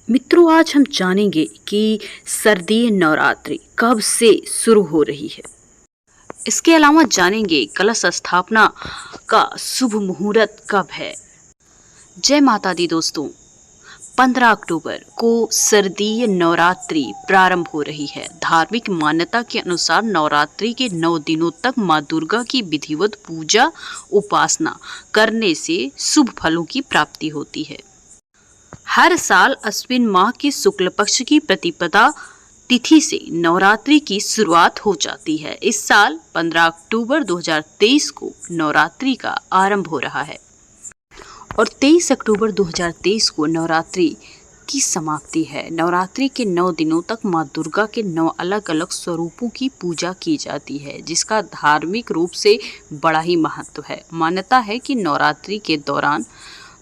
मित्रों, आज हम जानेंगे कि शारदीय नवरात्रि कब से शुरू हो रही है। इसके अलावा जानेंगे कलश स्थापना का शुभ मुहूर्त कब है। जय माता दी दोस्तों, 15 अक्टूबर को शारदीय नवरात्रि प्रारंभ हो रही है। धार्मिक मान्यता के अनुसार नवरात्रि के 9 दिनों तक मां दुर्गा की विधिवत पूजा उपासना करने से शुभ फलों की प्राप्ति होती है। हर साल अश्विन माह की शुक्ल पक्ष की प्रतिपदा तिथि से नवरात्रि की शुरुआत हो जाती है। इस साल 15 अक्टूबर 2023 को नवरात्रि का आरंभ हो रहा है और 23 अक्टूबर 2023 को नवरात्रि की समाप्ति है। नवरात्रि के 9 दिनों तक मां दुर्गा के 9 अलग अलग स्वरूपों की पूजा की जाती है, जिसका धार्मिक रूप से बड़ा ही महत्व है। मान्यता है कि नवरात्रि के दौरान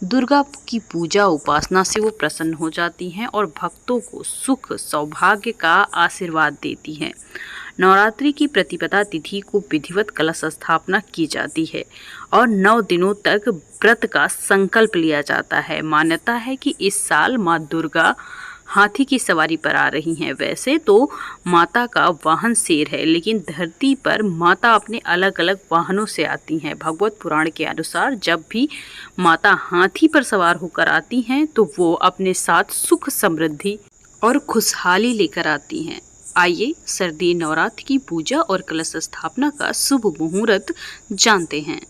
दुर्गा की पूजा उपासना से वो प्रसन्न हो जाती हैं और भक्तों को सुख सौभाग्य का आशीर्वाद देती हैं। नवरात्रि की प्रतिपदा तिथि को विधिवत कलश स्थापना की जाती है और 9 दिनों तक व्रत का संकल्प लिया जाता है। मान्यता है कि इस साल मां दुर्गा हाथी की सवारी पर आ रही हैं। वैसे तो माता का वाहन शेर है, लेकिन धरती पर माता अपने अलग अलग वाहनों से आती हैं। भगवत पुराण के अनुसार जब भी माता हाथी पर सवार होकर आती हैं तो वो अपने साथ सुख समृद्धि और खुशहाली लेकर आती हैं। आइए शारदीय नवरात्र की पूजा और कलश स्थापना का शुभ मुहूर्त जानते हैं।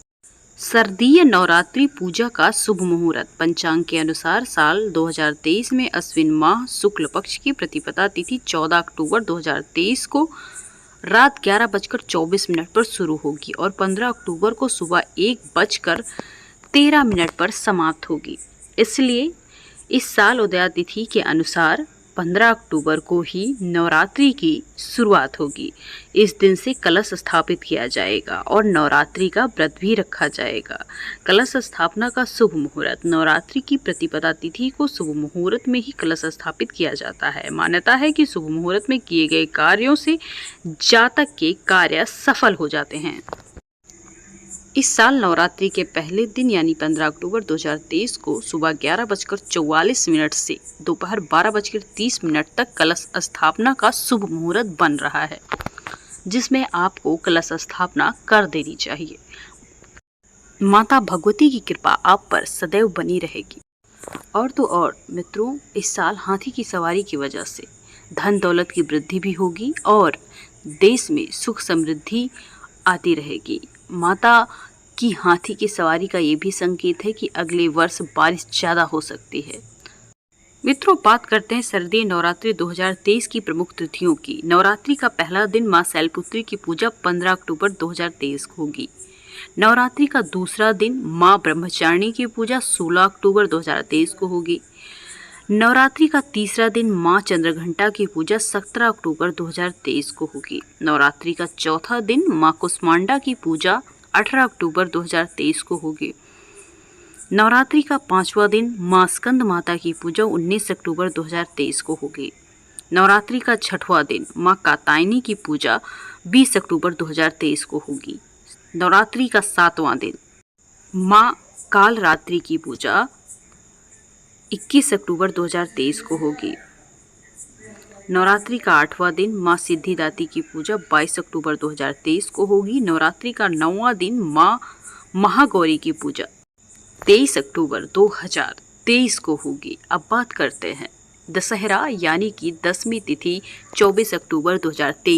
शारदीय नवरात्रि पूजा का शुभ मुहूर्त पंचांग के अनुसार साल 2023 में अश्विन माह शुक्ल पक्ष की प्रतिपदा तिथि 14 अक्टूबर 2023 को रात 11:24 पर शुरू होगी और 15 अक्टूबर को सुबह 1:13 पर समाप्त होगी। इसलिए इस साल उदया तिथि के अनुसार 15 अक्टूबर को ही नवरात्रि की शुरुआत होगी। इस दिन से कलश स्थापित किया जाएगा और नवरात्रि का व्रत भी रखा जाएगा। कलश स्थापना का शुभ मुहूर्त नवरात्रि की प्रतिपदा तिथि को शुभ मुहूर्त में ही कलश स्थापित किया जाता है। मान्यता है कि शुभ मुहूर्त में किए गए कार्यों से जातक के कार्य सफल हो जाते हैं। इस साल नवरात्रि के पहले दिन यानी 15 अक्टूबर 2023 को सुबह 11:44 से दोपहर 12:30 तक कलश स्थापना का शुभ मुहूर्त बन रहा है, जिसमें आपको कलश स्थापना कर देनी चाहिए। माता भगवती की कृपा आप पर सदैव बनी रहेगी। और तो और मित्रों, इस साल हाथी की सवारी की वजह से धन दौलत की वृद्धि भी होगी और देश में सुख समृद्धि आती रहेगी। माता की हाथी की सवारी का ये भी संकेत है कि अगले वर्ष बारिश ज़्यादा हो सकती है। मित्रों, बात करते हैं शारदीय नवरात्रि 2023 की प्रमुख तिथियों की। नवरात्रि का पहला दिन मां शैलपुत्री की पूजा 15 अक्टूबर 2023 को होगी। नवरात्रि का दूसरा दिन मां ब्रह्मचारिणी की पूजा 16 अक्टूबर 2023 को होगी। नवरात्रि का तीसरा दिन मां चंद्रघंटा की पूजा 17 अक्टूबर 2023 को होगी। नवरात्रि का चौथा दिन मां कुष्मांडा की पूजा 18 अक्टूबर 2023 को होगी। नवरात्रि का पांचवा दिन मां स्कंद माता की पूजा 19 अक्टूबर 2023 को होगी। नवरात्रि का छठवां दिन मां कात्यायनी की पूजा 20 अक्टूबर 2023 को होगी। नवरात्रि का सातवां दिन मां कालरात्रि की पूजा 21 अक्टूबर 2023 को होगी। नवरात्रि का आठवां दिन मां सिद्धिदात्री की पूजा 22 अक्टूबर 2023 को होगी। नवरात्रि का नौवां दिन मां महागौरी की पूजा 23 अक्टूबर 2023 को होगी। अब बात करते हैं दशहरा यानी कि 10वीं तिथि 24 अक्टूबर 2023